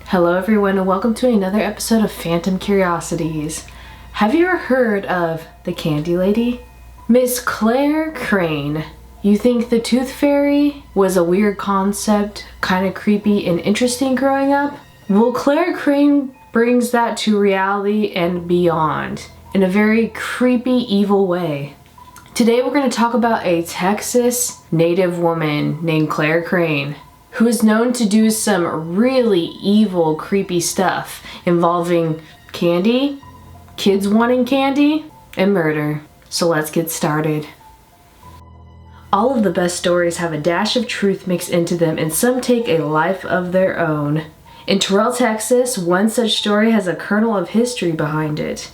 Hello everyone and welcome to another episode of Phantom Curiosities. Have you ever heard of the Candy Lady? Miss Claire Crane. You think the Tooth Fairy was a weird concept, kind of creepy and interesting growing up? Well, Claire Crane brings that to reality and beyond in a very creepy, evil way. Today we're going to talk about a Texas native woman named Claire Crane, who is known to do some really evil, creepy stuff involving candy, kids wanting candy, and murder. So let's get started. All of the best stories have a dash of truth mixed into them, and some take a life of their own. In Terrell, Texas, one such story has a kernel of history behind it.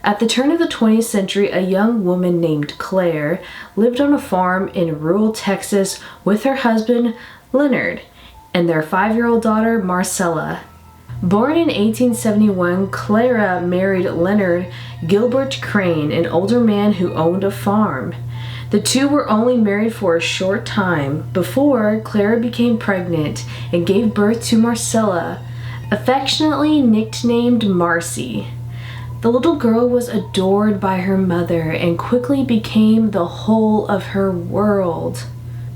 At the turn of the 20th century, a young woman named Claire lived on a farm in rural Texas with her husband, Leonard, and their 5-year-old daughter, Marcella. Born in 1871, Clara married Leonard Gilbert Crane, an older man who owned a farm. The two were only married for a short time before Clara became pregnant and gave birth to Marcella, affectionately nicknamed Marcy. The little girl was adored by her mother and quickly became the whole of her world.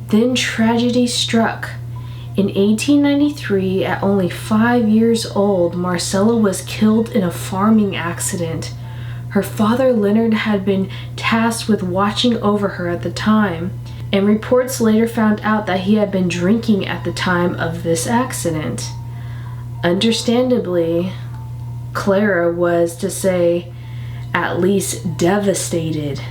Then tragedy struck. In 1893, at only 5 years old, Marcella was killed in a farming accident. Her father, Leonard, had been tasked with watching over her at the time, and reports later found out that he had been drinking at the time of this accident. Understandably, Clara was, to say, at least devastated.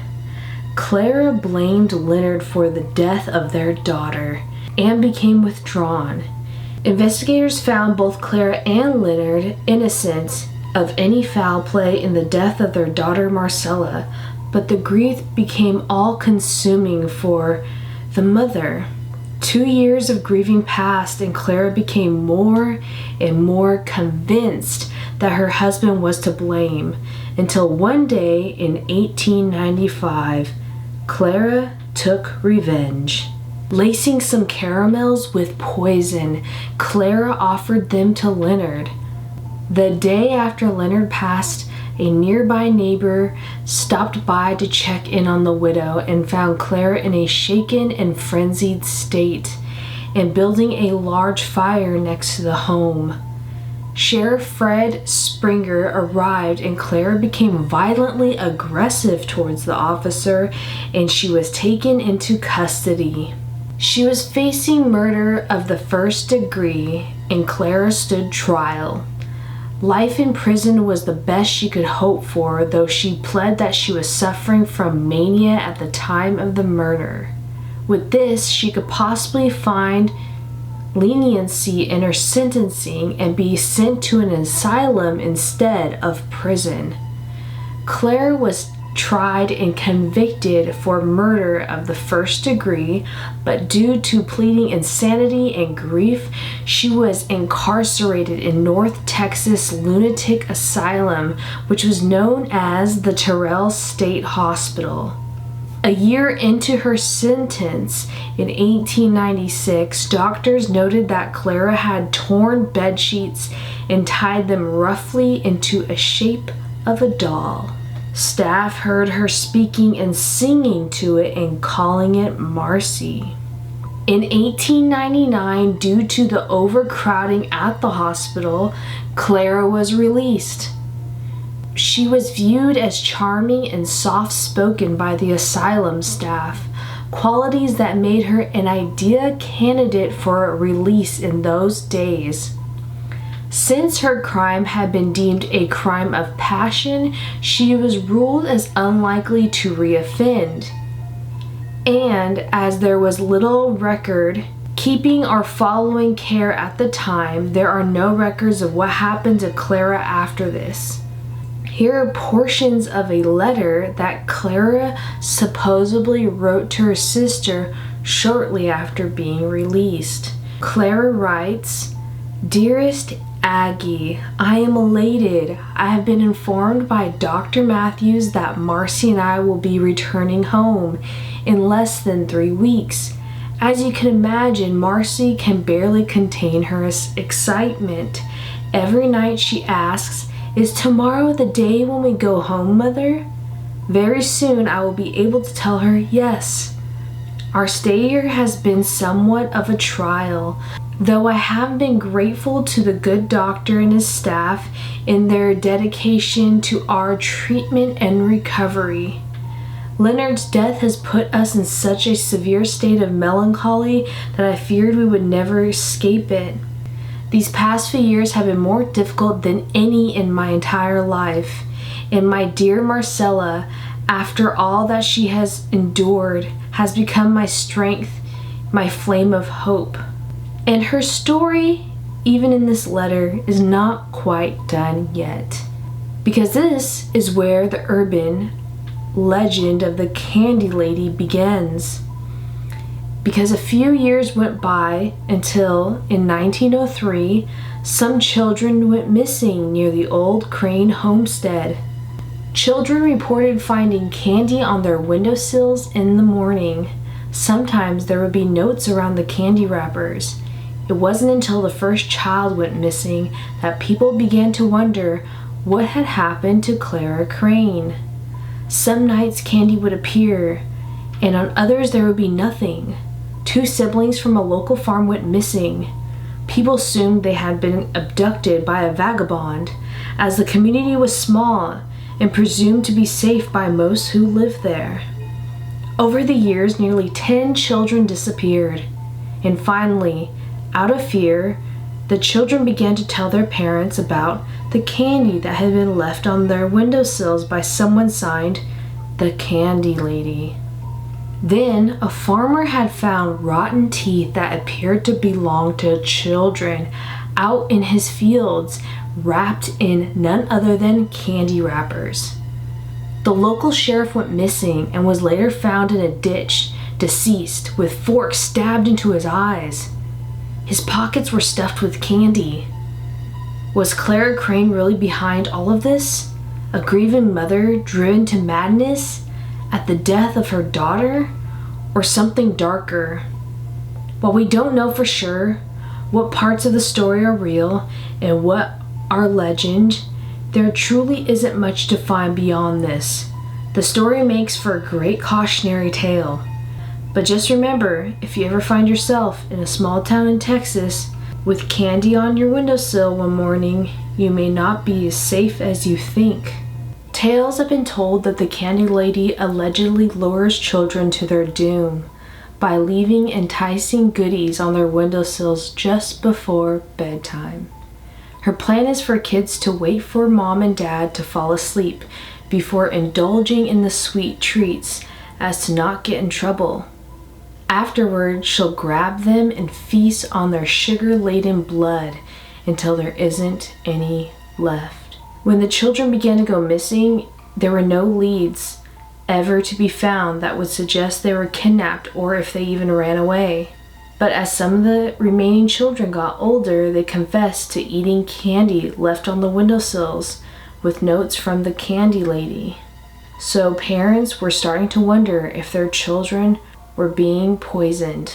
Clara blamed Leonard for the death of their daughter and became withdrawn. Investigators found both Clara and Leonard innocent of any foul play in the death of their daughter Marcella, but the grief became all-consuming for the mother. 2 years of grieving passed, and Clara became more and more convinced that her husband was to blame, until one day in 1895, Clara took revenge. Lacing some caramels with poison, Clara offered them to Leonard. The day after Leonard passed, a nearby neighbor stopped by to check in on the widow and found Clara in a shaken and frenzied state and building a large fire next to the home. Sheriff Fred Springer arrived, and Clara became violently aggressive towards the officer, and she was taken into custody. She was facing murder of the first degree, and Clara stood trial. Life in prison was the best she could hope for, though she pled that she was suffering from mania at the time of the murder. With this, she could possibly find leniency in her sentencing and be sent to an asylum instead of prison. Claire was tried and convicted for murder of the first degree, but due to pleading insanity and grief, she was incarcerated in North Texas Lunatic Asylum, which was known as the Terrell State Hospital. A year into her sentence, in 1896, doctors noted that Clara had torn bedsheets and tied them roughly into a shape of a doll. Staff heard her speaking and singing to it and calling it Marcy. In 1899, due to the overcrowding at the hospital, Clara was released. She was viewed as charming and soft-spoken by the asylum staff, qualities that made her an ideal candidate for release in those days. Since her crime had been deemed a crime of passion, she was ruled as unlikely to reoffend. And as there was little record keeping or following care at the time, there are no records of what happened to Clara after this. Here are portions of a letter that Clara supposedly wrote to her sister shortly after being released. Clara writes, "Dearest Aggie, I am elated. I have been informed by Dr. Matthews that Marcy and I will be returning home in less than 3 weeks. As you can imagine, Marcy can barely contain her excitement. Every night she asks, "Is tomorrow the day when we go home, Mother?" Very soon I will be able to tell her yes. Our stay here has been somewhat of a trial, though I have been grateful to the good doctor and his staff in their dedication to our treatment and recovery. Leonard's death has put us in such a severe state of melancholy that I feared we would never escape it. These past few years have been more difficult than any in my entire life, and my dear Marcella, after all that she has endured, has become my strength, my flame of hope. And her story, even in this letter, is not quite done yet, because this is where the urban legend of the Candy Lady begins. Because a few years went by until, in 1903, some children went missing near the old Crane homestead. Children reported finding candy on their windowsills in the morning. Sometimes there would be notes around the candy wrappers. It wasn't until the first child went missing that people began to wonder what had happened to Clara Crane. Some nights candy would appear, and on others there would be nothing. 2 siblings from a local farm went missing. People assumed they had been abducted by a vagabond, as the community was small and presumed to be safe by most who lived there. Over the years, nearly 10 children disappeared, and finally, out of fear, the children began to tell their parents about the candy that had been left on their windowsills by someone signed the Candy Lady. Then, a farmer had found rotten teeth that appeared to belong to children out in his fields, wrapped in none other than candy wrappers. The local sheriff went missing and was later found in a ditch, deceased, with forks stabbed into his eyes. His pockets were stuffed with candy. Was Clara Crane really behind all of this? A grieving mother driven to madness at the death of her daughter? Or something darker? While we don't know for sure what parts of the story are real and what are legend, there truly isn't much to find beyond this. The story makes for a great cautionary tale. But just remember, if you ever find yourself in a small town in Texas with candy on your windowsill one morning, you may not be as safe as you think. Tales have been told that the Candy Lady allegedly lures children to their doom by leaving enticing goodies on their windowsills just before bedtime. Her plan is for kids to wait for mom and dad to fall asleep before indulging in the sweet treats as to not get in trouble. Afterward, she'll grab them and feast on their sugar-laden blood until there isn't any left. When the children began to go missing, there were no leads ever to be found that would suggest they were kidnapped or if they even ran away. But as some of the remaining children got older, they confessed to eating candy left on the windowsills with notes from the Candy Lady. So parents were starting to wonder if their children were being poisoned.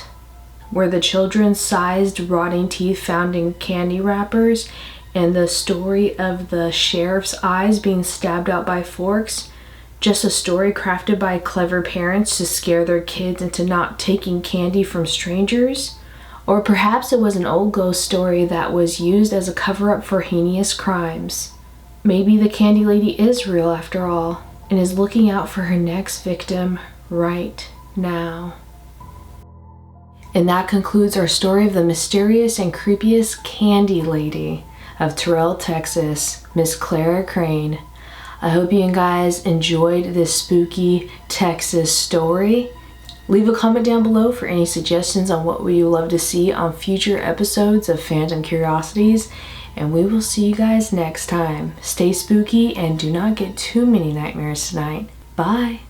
Were the children's sized rotting teeth found in candy wrappers and the story of the sheriff's eyes being stabbed out by forks just a story crafted by clever parents to scare their kids into not taking candy from strangers? Or perhaps it was an old ghost story that was used as a cover-up for heinous crimes. Maybe the Candy Lady is real after all and is looking out for her next victim right now. And that concludes our story of the mysterious and creepiest Candy Lady of Terrell, Texas, Miss Clara Crane. I hope you guys enjoyed this spooky Texas story. Leave a comment down below for any suggestions on what you would love to see on future episodes of Phantom Curiosities, and we will see you guys next time. Stay spooky and do not get too many nightmares tonight. Bye!